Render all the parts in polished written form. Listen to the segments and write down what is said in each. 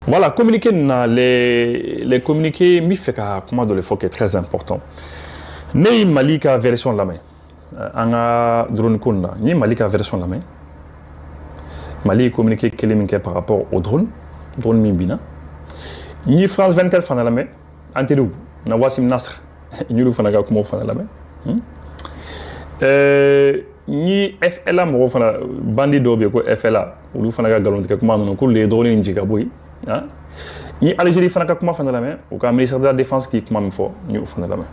Voilà, communiquer, les communiqués, mi fait qu'à comment de l'effort qui est très important. Né Mali ka version la main. Anga drone kunda, ni Mali ka version la main. Mali communiqué kelimike par rapport au drone mimbina. Ni France 24 fana la main. Antelou, na Wassim Nasr, ni lu fana ka kuma fana la main. Ni FLA mo fana bandi dobe ko FLA, lu fana ka galon ka kuma non ko les drones ni ka boy. Ni Algérie fana ka kuma fana la main, ou ka ministère de la défense qui kuma fo, ni fana la main.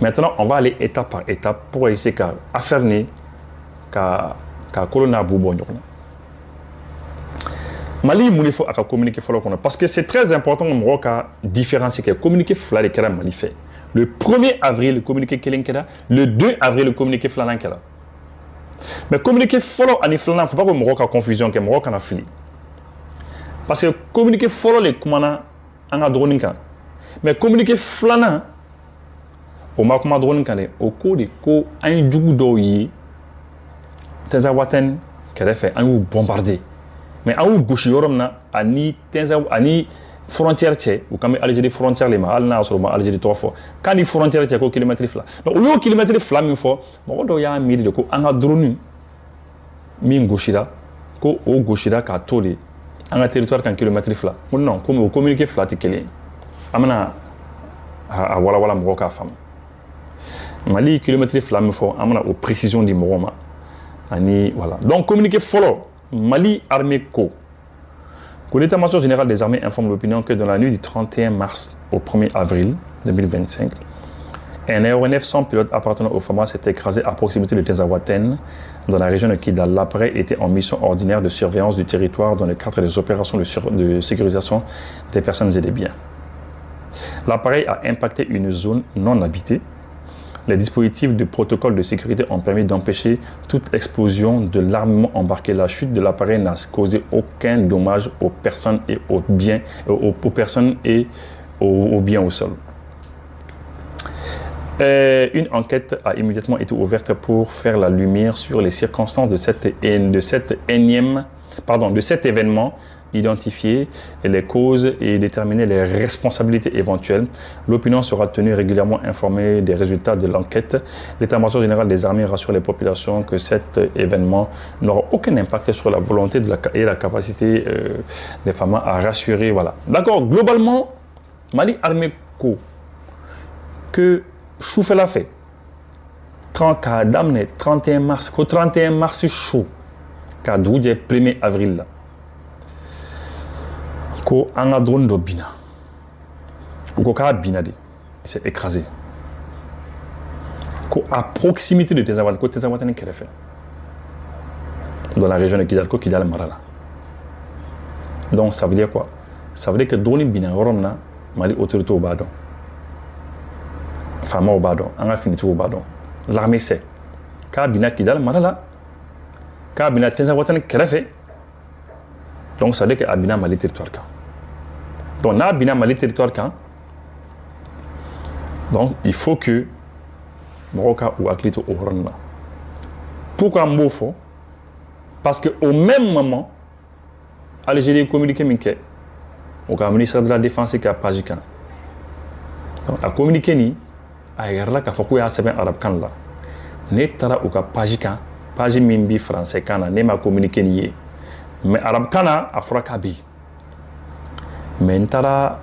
Maintenant, on va aller étape par étape pour essayer de faire ka colonna boubon. Mali, il faut communiquer parce que c'est très important de différencier que communiquer fla de Mali fait. Le 1er avril, le communiqué Kelenkera, le 2 avril, le communiqué Flanankera. Mais communiquer follow ani Flanan, il ne faut pas que Maroc a confusion, que Maroc a fili. Parce que communiquer follow les commandants en adroninka. Mais communiquer Flanan, au makuma drone kane au cours de ko un jugu do yi tenza waten kere fait un ou bombardé mais un ou gauche yorom na ani tenza ani frontière tché ou comme Algérie frontière les ma alna sur ma Algérie 3 fois quand les frontières tché ko kilomètre fla donc au kilomètre fla mi fo mo do ya mi de ko anga drone mi gauche là ko au gauche là ka tolé anga territoire kan kilomètre fla non comme au communiquer fla tikele amana a wala mo ka fam Mali kilomètre flamme fort, amana aux précisions du Moroma. Ani voilà. Donc communiqué follow Mali armée co. L'état-major général des armées informe l'opinion que dans la nuit du 31 mars au 1er avril 2025, un aéronef sans pilote appartenant au FAMA s'est écrasé à proximité de Tezawaten, dans la région de Kidal. L'appareil était en mission ordinaire de surveillance du territoire dans le cadre des opérations de sécurisation des personnes et des biens. L'appareil a impacté une zone non habitée. Les dispositifs de protocole de sécurité ont permis d'empêcher toute explosion de l'armement embarqué. La chute de l'appareil n'a causé aucun dommage aux personnes et aux biens, aux personnes et aux biens au sol. Une enquête a immédiatement été ouverte pour faire la lumière sur les circonstances de cet événement, identifier les causes et déterminer les responsabilités éventuelles. L'opinion sera tenue régulièrement informée des résultats de l'enquête. L'état-major général des armées rassure les populations que cet événement n'aura aucun impact sur la volonté et la capacité des femmes à rassurer. Voilà. D'accord, globalement, Mali armée co que Choufela fait 31 mars, 31 mars chaud, car 1er avril là. Ko anga drone do bina ko ka bina de c'est écrasé ko à proximité de Tezawaten qu'elle fait dans la région de Kidal Marala. Donc ça veut dire quoi? Ça veut dire que drone bina oromna Mali autorité au badon fama au badon anga finiti au badon l'armée sait ka bina Kidal Marala ka bina Tezawaten qu'elle fait. Donc ça veut dire que Abina Mali territoire quand. Donc na Abina Mali territoire quand. Donc il faut que Maroc ou Aklito au Rwanda. Pourquoi Mbofo? Parce qu'au même moment, Algérie communiqué minke au ministère de la Défense qui a Pajikan. Donc a communiqué ni a yarla ka foko ya seben arab kan la. Ne tara au ka Pajikan, Paji mimbi français kana ne ma communiqué ni. Mais Arab Kana a fura kabi. Mais ntara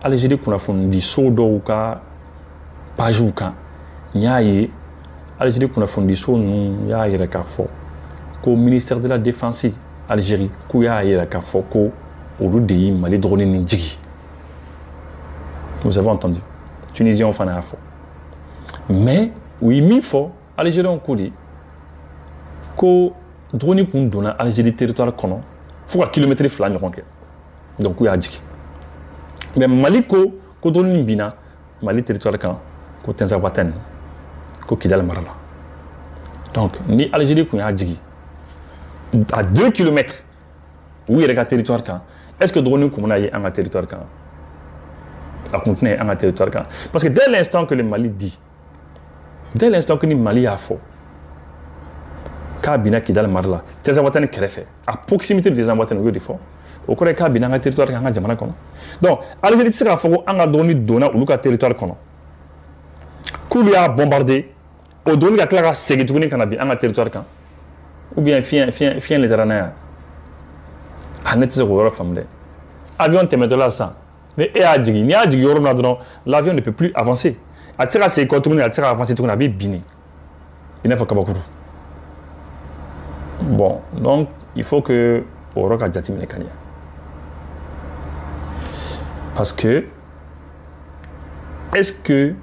Algérie kuna fundi sodo ka pajuka. Nyaye Algérie kuna fundi so nu ya yere ka fo. Ko ministère de la Défense Algérie ku ya yere ka fo ko oludeyi Mali drone ni jigi. Nous avons entendu. Tunisien on fana fo. Mais oui mi fo Algérie on kodi ko drone kun donna Algérie territoire kono faut à kilomètre fla ɲɔgɔn kɛ donc u y'a jigi mais Mali ko drone bina Mali territoire kan ko Tezawaten ko Kidal Marala. Donc ni Algérie kun y'a jigi à 2 km où il y a territoire kan est-ce que drone kun na ye an ka territoire kan a continuer an ka territoire kan parce que dès l'instant que le Mali dit dès l'instant que ni Mali a fort Kabina Kidal Marla, Tezawaten Kerefe, à proximité de Tezawaten, il faut au corée ka binanga territoire ka nga jamana kono donc Algérie sera foko anga doni dona ulu ka territoire kono kou lui a bombardé au doni ka klara segi tuguni kana bi anga territoire kan ou bien fien les terrains anet se ko yoro famle avion te mettre là ça mais et a digi ni a digi yoro na dono l'avion ne peut plus avancer a tira se ko tuguni a tira avancer tuguni bi bini ina fa kabakuru bon donc il faut que au roka jati kanya parce que est-ce que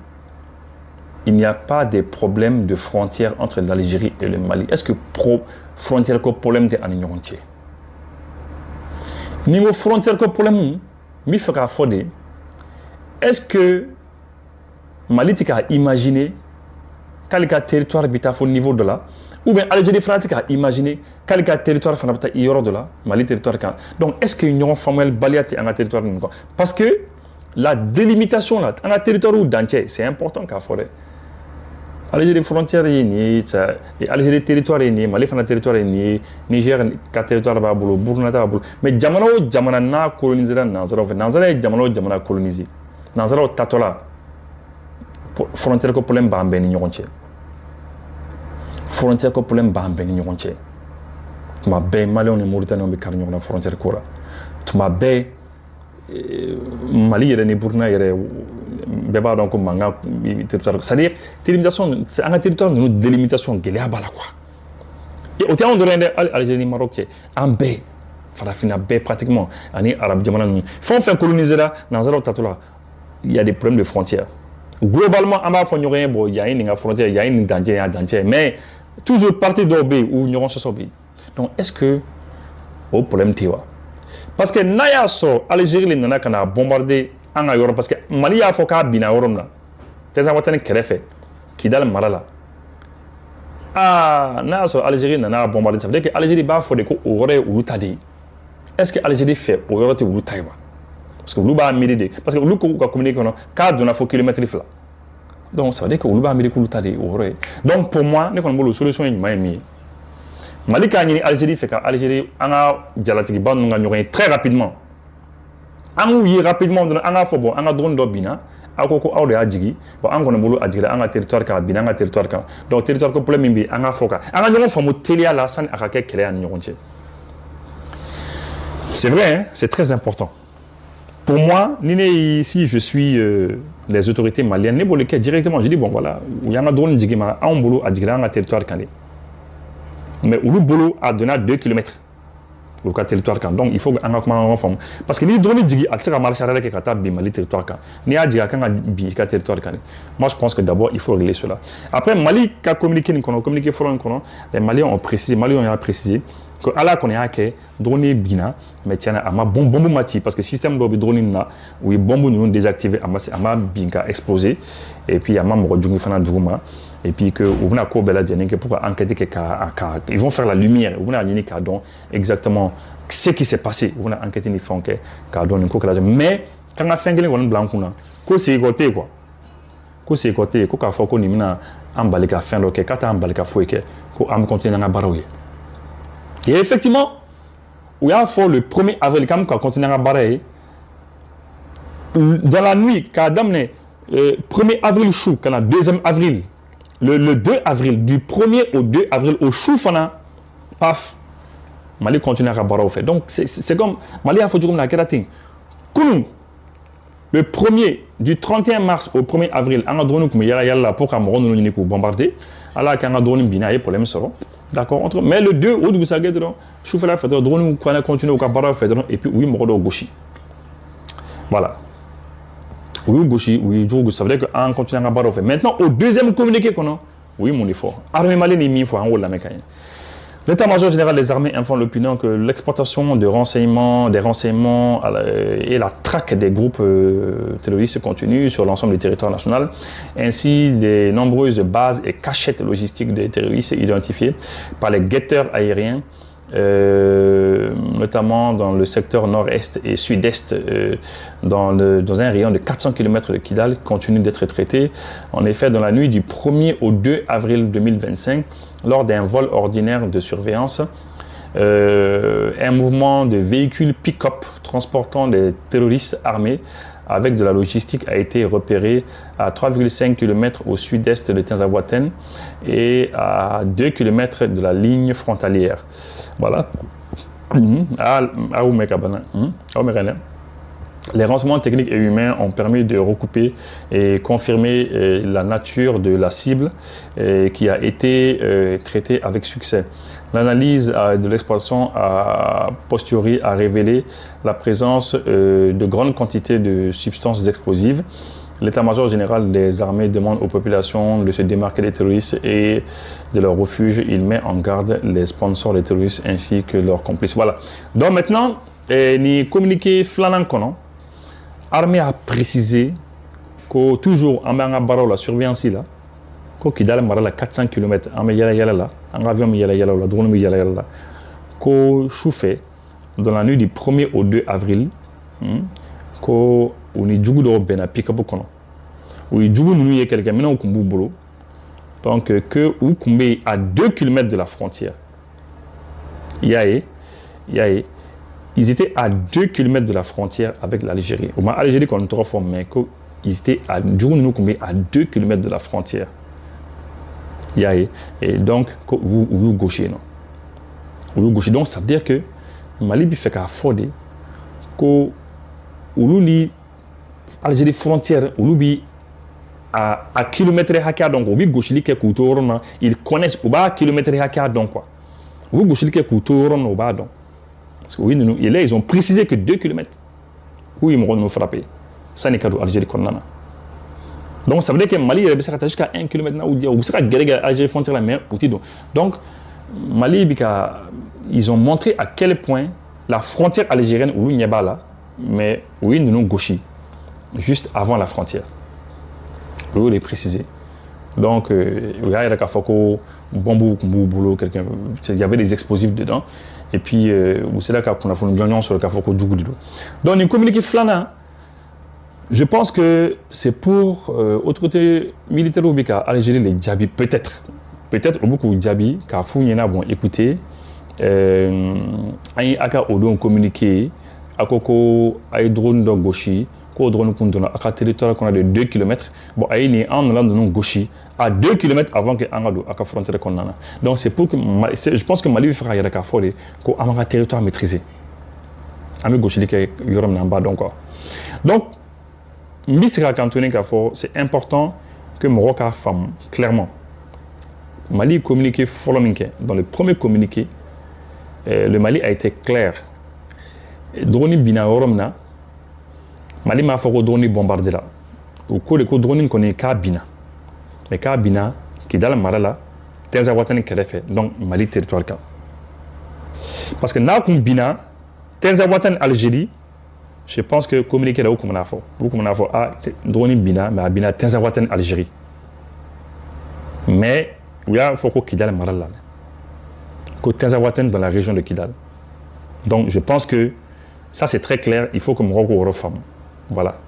il n'y a pas des problèmes de frontières entre l'Algérie et le Mali? Est-ce que frontière ko problème de en ñonté niveau frontière ko problème mi faka fodé est-ce que Mali tika imaginer quel territoire bita au niveau de là ou bien Algérie France a imaginé quel territoire fana bita yoro de là Mali territoire kan donc est-ce que union famille baliati en territoire parce que la délimitation là en territoire ou d'entier c'est important qu'a forêt Algérie frontière ni Algérie territoire ni Mali fana territoire ni Niger ka territoire ba bolo Burkina ta bolo mais jamana o jamana na coloniser Nanzara jamana o jamana coloniser Nanzara o tatola frontière ko problème ba mbeni ñonche frontière ko problème ba mbeni ñonche tuma be Mali on Mauritanie on be kar ñona frontière ko la tuma be Mali yere ni Burkina yere beba donc manga territoire c'est-à-dire délimitation c'est un territoire de délimitation gélé bala quoi et au terme de l'Algérie Maroc en baie farafina baie pratiquement ani arabe jamana ni font faire coloniser là dans un autre là il y a des problèmes de frontières globalement on va faire rien bon il y a une frontière il y a une danger mais toujours partie d'obé ou n'y auront ce sobé donc est-ce que au problème tiwa parce que naya so Algérie les nana kana bombardé en Europe parce que Mali a foka bina Europe là tes awatane kerefe Kidal marala ah naya so Algérie nana bombardé ça veut dire que Algérie ba fo de ko aurait ou tadi est-ce que Algérie fait aurait ou taïwa parce que Louba a midi parce que Louba communique non cadre na fo kilomètre là donc ça veut dire que Louba a midi ko tadi aurait donc pour moi ne kon solution yi Miami Mali ka ni Algérie fait Algérie anga jalatigi ban nga ñoy très rapidement angu yi rapidement anga fo bon anga drone do bina akoko awde adjigi bon ango na bulu adjigi anga territoire ka bina anga territoire ka donc territoire ko problème bi anga foka anga ñoy famu telia la san akake kele an ñonche c'est vrai hein? C'est très important pour moi si je suis les autorités maliennes ne bolé directement je dis bon voilà il y a un drone djigi ma an bulu adjigi anga territoire kan mais le boulot a donné 2 km au territoire kan donc il faut en comment forme parce que les drones digi atira marcher avec les kata bi Mali territoire kan ni a digi kan bi ka territoire kan moi je pense que d'abord il faut régler cela après Mali ka communiquer forum kono les Maliens ont précisé que ala qu'on a que drone bina mais tiens ama bombe mati parce que système do drone na oui bombe nous désactiver ama binka exploser et puis ama mo jungi fana duguma et puis que on a ko bela que pour enquêter que ils vont faire la lumière on a ni ka donc exactement ce qui s'est passé on a enquêté ni font que ka don ko kala mais quand on a fait ngeli on blanc kuna ko c'est côté quoi ko c'est côté ko ka fo ko ni mina ambalika fin lo que kata ambalika fo que ko am continuer na baroye et effectivement il y a fort le 1er avril quand on continue à baroyer dans la nuit quand damne 1er avril chou quand 2e avril le 2 avril, du 1er au 2 avril, au Choufana, paf, Mali continue à barrer au fait. Donc, c'est comme, Mali a fait comme la kératine. Le 1er, du 31 mars au 1er avril, on a drone comme yalla pour Cameroun nous nous bombarder. Alors qu'on a drone bina et problème sera. D'accord. Mais le 2 août vous savez donc, Choufala fait drone qu'on a continué au barrer fait et puis oui morodo gauchi. Voilà. Oui, gauchi, oui, ça veut dire qu'on continue à barrer. Maintenant, au deuxième communiqué qu'on a, oui, mon effort. Armée malienne est mis en haut de la mécanique. L'état-major général des armées informe l'opinion que l'exportation des renseignements et la traque des groupes terroristes continue sur l'ensemble du territoire national, ainsi des nombreuses bases et cachettes logistiques des terroristes identifiées par les guetteurs aériens, notamment dans le secteur nord-est et sud-est, dans un rayon de 400 km de Kidal, continue d'être traité. En effet, dans la nuit du 1er au 2 avril 2025, lors d'un vol ordinaire de surveillance, un mouvement de véhicules pick-up transportant des terroristes armés avec de la logistique a été repéré à 3,5 km au sud-est de Tinzaouaten et à 2 km de la ligne frontalière. Voilà. Les renseignements techniques et humains ont permis de recouper et confirmer la nature de la cible qui a été traitée avec succès. L'analyse de l'exploitation a posteriori a révélé la présence de grandes quantités de substances explosives. L'état-major général des armées demande aux populations de se démarquer des terroristes et de leur refuge. Il met en garde les sponsors des terroristes ainsi que leurs complices. Voilà. Donc maintenant, ni communiqué flanant kono. L'armée a précisé que toujours en la surveillance là, que Kidal marala 400 km en yala là, en avion yala là, drone yala là, que chauffé dans la nuit du 1er au 2 avril, que on est du coup ben à pick-up kono. Ou du coup nous y a quelqu'un maintenant au kumbu bolo. Donc que ou kumbe à 2 km de la frontière. Yae. Ils étaient à 2 km de la frontière avec l'Algérie. Au moins, l'Algérie, qu'on a trois fois, mais ils étaient à 2 km de la frontière. Et donc, vous gauchez, non? Vous gauchez. Donc, ça veut dire que Mali fait qu'à Fodé, que l'Algérie frontière, à kilomètre et donc, vous gauchez, ils connaissent au bas kilomètre et donc, quoi. Vous gauchez, au bas, donc. Parce que oui, et là, ils ont précisé que 2 km. Oui, ils vont nous frapper. Ça n'est qu'à l'Algérie qu'on a. Donc, ça veut dire que Mali, il est jusqu'à 1 km. Ou c'est l'Algérie frontière la mer. Donc, Mali, ils ont montré à quel point la frontière algérienne, où il n'y a pas là, mais oui, nous gauchis, juste avant la frontière. Oui, il est précisé. Donc, il y a avait des explosifs dedans. Et puis, c'est là qu'on a fait une gagnante sur le Kafoko Djougoudou. Donc, une communiqué flânant, je pense que c'est pour autorité militaire au Bika, Algérie, les Djabi, peut-être. Peut-être, beaucoup de Djabi, car Founiena, bon, écoutez, Aka Odon communiqué, Akoko, Aïe drone de Goshi, Ko drone Kundona, Aka territoire qu'on a de 2 km, bon, Aïe n'est en allant de non Goshi, à 2 km avant que Angado à la frontière qu'on a. Donc c'est pour que je pense que Mali fera y a qu'à faire qu'on a un territoire maîtrisé. Ami gauche qui yoram namba donc quoi. Donc Misra cantonné qu'à faire, c'est important que Maroc a femme clairement. Mali communiqué dans le premier communiqué, le Mali a été clair. Drone bina yoromna, Mali m'a fait drone bombarder là. Au cours de drone qu'on est qu'à bina. Mais quand Bina, qui est dans le Marala, Tinzaouaten qui fait, donc Mali territoire. Parce que là, comme Bina, Tinzaouaten Algérie, je pense que communiquer là où on a fait. Où on a fait, drone Bina, mais Bina, Tinzaouaten Algérie. Mais, il faut que Kidal Marala. Que Tinzaouaten dans la région de Kidal. Donc, je pense que ça, c'est très clair. Il faut que Morocco reforme. Voilà.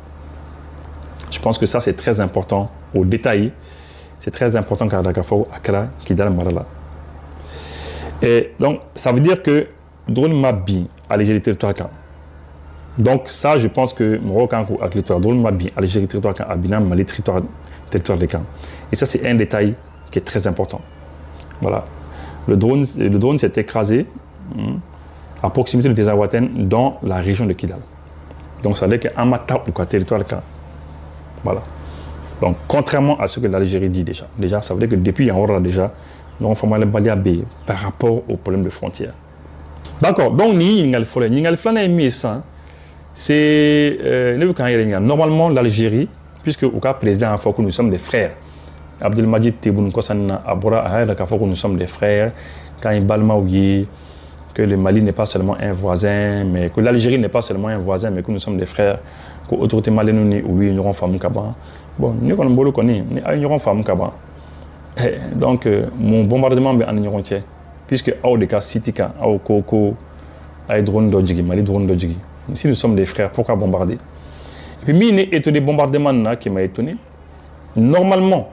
Je pense que ça, c'est très important au détail. C'est très important car Dakafo, Akra, Kidal, Marala. Et donc, ça veut dire que drone Mabi, Algérie territoire. Donc, ça, je pense que Maroc a un territoire. Drone Mabi, Algérie territoire, Abinam, Mali territoire des camps. Et ça, c'est un détail qui est très important. Voilà. Le drone s'est écrasé à proximité de Tinzaouaten dans la région de Kidal. Donc, ça veut dire qu'un matin ou territoire. Voilà. Donc, contrairement à ce que l'Algérie dit déjà, ça veut dire que depuis Yaoura déjà, nous avons le Baliabé par rapport au problème de frontières. D'accord, donc c'est normalement l'Algérie, puisque au cas président, il faut que nous sommes des frères. Abdelmadjid Tebboune Kossana Abora il faut que nous sommes des frères. Quand il balma que le Mali n'est pas seulement un voisin, mais que l'Algérie n'est pas seulement un voisin, mais que nous sommes des frères. Que l'autorité malienne, oui, nous avons fait Kaba. Bon, nous avons fait Kaba. Donc, mon bombardement est en Union, puisque au des cas Sitika, au Koko, à drone d'Odjigi, Mali drone d'Odjigi. Si nous sommes des frères, pourquoi bombarder? Et puis, il y a des bombardements qui m'ont étonné. Normalement,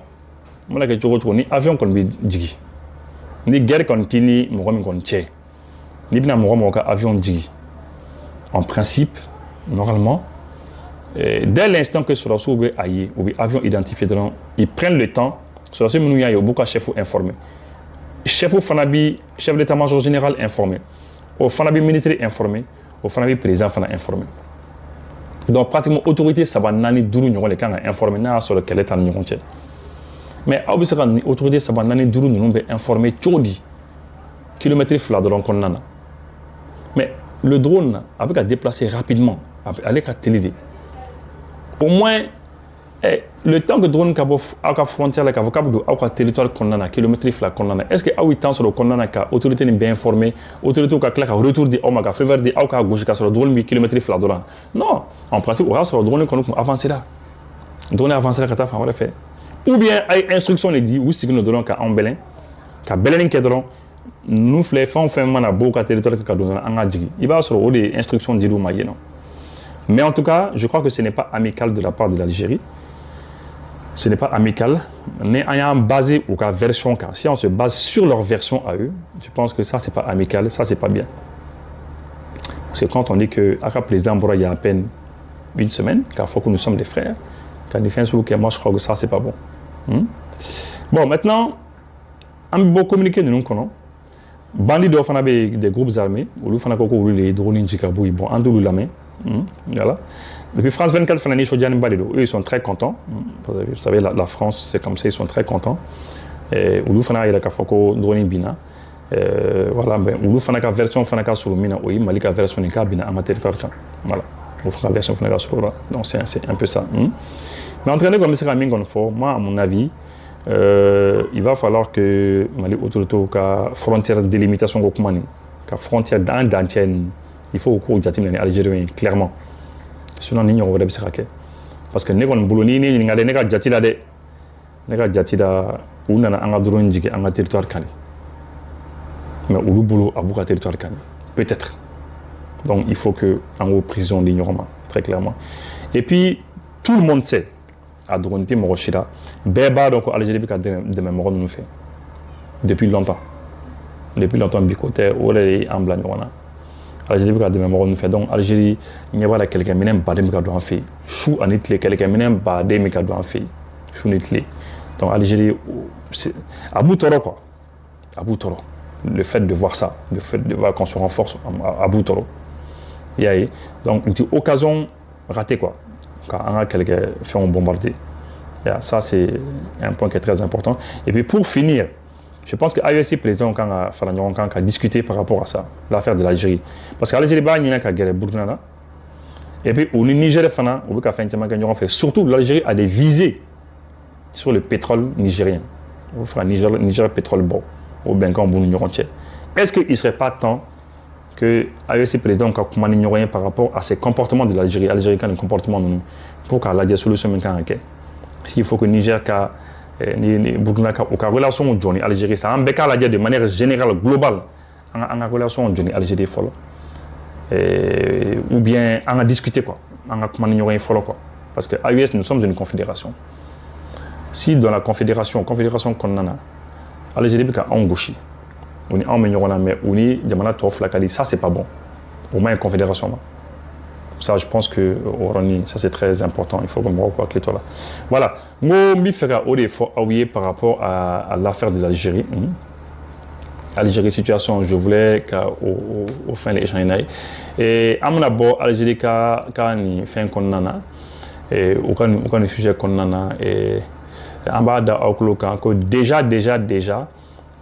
moi, je suis avion qu'on me dit, ni guerre continue, moi, je suis ni bina mɔgɔ ka avion jigi en principe normalement dès l'instant que sɔrɔsiw bɛ a ye u bɛ avion identifié dɔrɔn ils prennent le temps sɔrɔsi minnu y'a ye u b'u ka chef informé chef fana bi chef d'état-major général informé o fana bi ministre informé o fana bi président fana informé donc pratiquement autorité saba naani duuru ɲɔgɔn de kan ka informé n'a y'a sɔrɔ kɛlɛ t'an ni ɲɔgɔn cɛ mais aw bɛ se ka nin autorité saba naani duuru ninnu bɛ informé cogo di kilomètre fila dɔrɔn kɔnɔna na mais le drone a bɛ ka déplacer rapidement ale ka teli de au moins le temps que drone ka bɔ aw ka frontière la k'a fɔ k'a bɛ don aw ka territoire kɔnɔna na kilomètre fila kɔnɔna na est ce que aw ye temps sɔrɔ o kɔnɔna na ka autorité nin bɛɛ informer autorité ka tila ka retour di aw ma ka feu vert di aw ka gosi ka sɔrɔ drone bi kilomètre fila dɔrɔn non en principe o y'a sɔrɔ drone kɔni tun avancé la drone avancé la ka taa fan wɛrɛ fɛ ou bien a ye instruction de di u sigilen don dɔrɔn ka anw bɛlɛn ka bɛlɛnni kɛ dɔrɔn ninnu filɛ fɛn o fɛn mana bɔ u ka territoire ka don dɔrɔn an ka jigin i b'a sɔrɔ o de ye instruction dir'u ma yen nɔ mais en tout cas je crois que ce n'est pas amical de la part de l'Algérie. Ce n'est pas amical, mais on a basé ou la version car si on se base sur leur version à eux, je pense que ça c'est pas amical, ça c'est pas bien. Parce que quand on dit que Aka président Bora il y a à peine une semaine, car faut que nous sommes des frères, quand il fait un souk, moi je crois que ça c'est pas bon. Bon maintenant, on peut communiquer de nous connaissons. Bandits de Fana des groupes armés, ou le Fana Koko les drones Jikabou, bon, en double la main. Voilà. Depuis France 24, eux ils sont très contents. Vous savez, la France, c'est comme ça, ils sont très contents. Oulu Fana il a Kafoko drone bina. Voilà, mais Oulu Fana ka version Fana ka sur mina, oui, Malika version ni ka bina en territoire. Voilà. Oulu Fana version Fana ka sur là. Donc c'est un peu ça. Mais entraîner comme ça comme faut, moi à mon avis, il va falloir que Mali autorité ka frontière de délimitation ko kumani, ka frontière dans il faut au jatim Algérien clairement. Sinon ni ñoo wara bi sakake. Parce que ne kon buloni ni ngade ne ka jatila de. Ne ka jatida u nana anga drone jigi anga territoire kani. Mais ulu bulu abuka territoire kani. Peut-être. Donc il faut que en haut prison d'ignorement très clairement. Et puis tout le monde sait à drone te moroshira beba donc Algérie bi ka de même nous fait depuis longtemps. Depuis longtemps bikote ole en blanc wana. Algérie a des mémoires nous fait donc Algérie il y a quelqu'un même pas de méca doit en faire chou en Italie quelqu'un même pas de méca doit en faire chou en Italie donc Algérie à bout toro quoi à bout toro le fait de voir ça le fait de voir qu'on se renforce à bout toro il y a donc une occasion ratée quoi quand on a quelqu'un fait un bombardé ça c'est un point qui est très important et puis pour finir je pense que l'AEC président a discuté par rapport à ça, l'affaire de l'Algérie. Parce que l'Algérie a une guerre Burkina. Et puis au Niger, surtout l'Algérie a des visées sur le pétrole nigérien. Niger pétrole bon. Est-ce qu'il ne serait pas temps que l'AEC président a par rapport à ces comportements de l'Algérie, l'Algérie a un comportement pour qu'il y ait des solutions. S'il faut que le Niger ni Burkina Faso relation avec Johnny Algérie ça en béca la de manière générale globale en relation avec Johnny Algérie follow ou bien on a discuté quoi on a comment ignorer follow quoi parce que AES nous sommes une confédération si dans la confédération qu'on en a Algérie bika en gauche on est en meilleur mais on est jamana tof la kali ça c'est pas bon au moins une confédération là. Ça, je pense que ça c'est très important. Il faut qu'on me revoie les là. Voilà. Moi, je vais par rapport à l'affaire de l'Algérie. Algérie situation, je voulais qu'au fin les gens et à mon abord, Algérie quand il fait un condamnat et aucun sujet condamnat et en bas que déjà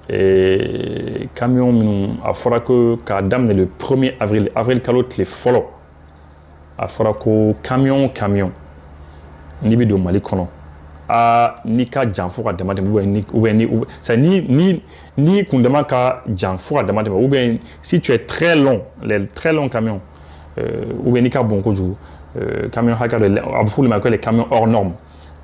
et camion a fera que dame le 1er avril calotte les follow. A fɔra ko camion ni bɛ don Mali kɔnɔ ni ka jan fo ka dama tɛmɛ ni kundama ka jan fo ka dama tɛmɛ ou bien si tu es très long les très longs camions ou bien ni ka bon kojugu camion hakɛ dɔ a bɛ f'olu ma ko les camions hors normes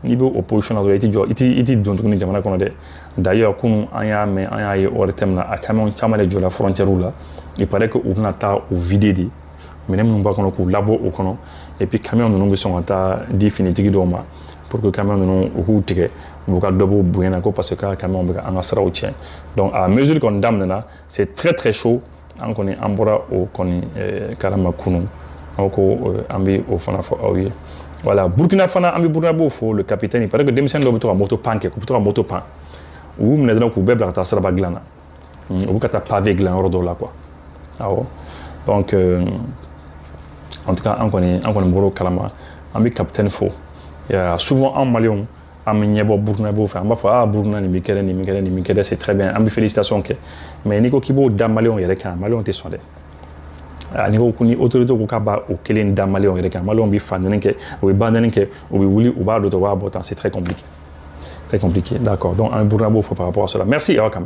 ni bɛ opposition na dɔrɔn i ti don tuguni jamana kɔnɔ dɛ d'ailleurs kunu an y'a mɛn an y'a ye hors thème na a camion caman de jɔla frontière la il paraît que u bɛna taa u vider de mais nous avons k'u labɔ o kɔnɔ et puis camion ninnu bɛ sɔn ka taa di finitigi dɔw ma pour que camion ninnu u k'u tigɛ u ka dɔ bɔ bonya na ko parce que camion bɛ an ka saraw tiɲɛ donc à mesure qu'on daminɛna c'est très très chaud an kɔni an bɔra o kɔni kalama kunu aw ko an bɛ o fana fɔ aw ye voilà Burkina fana an bɛ Burkinabɔw fo le capitaine parce que denmisɛnnin dɔw bɛ to ka moto pan kɛ k'u bɛ to ka moto pan u y'u minɛ dɔrɔn k'u bɛɛ bila ka taa siraba dilan na u bɛ ka taa pavé dilan yɔrɔ dɔw la quoi awɔ donc en tout cas an kɔni bɔra o kalama an bɛ capitaine fo souvent an maliyɛnw an bɛ ɲɛbɔ Burkinabɔw fɛ an b'a fɔ ah Burkina nin bɛ kɛ nin bɛ kɛ c'est très bien an bɛ félicitations kɛ mais n'i ko k'i b'o da maliyɛnw yɛrɛ kan maliyɛnw tɛ sɔn dɛ n'i ko ni autorité ko k'a b'a o kelen da maliyɛnw yɛrɛ kan maliyɛnw bɛ fandɛni kɛ u bɛ bandɛni kɛ u bɛ wuli u b'a dɔn u b'a bɔ tan c'est très compliqué d'accord donc an bɛ Burkinabɔw fo par rapport à cela merci aw kan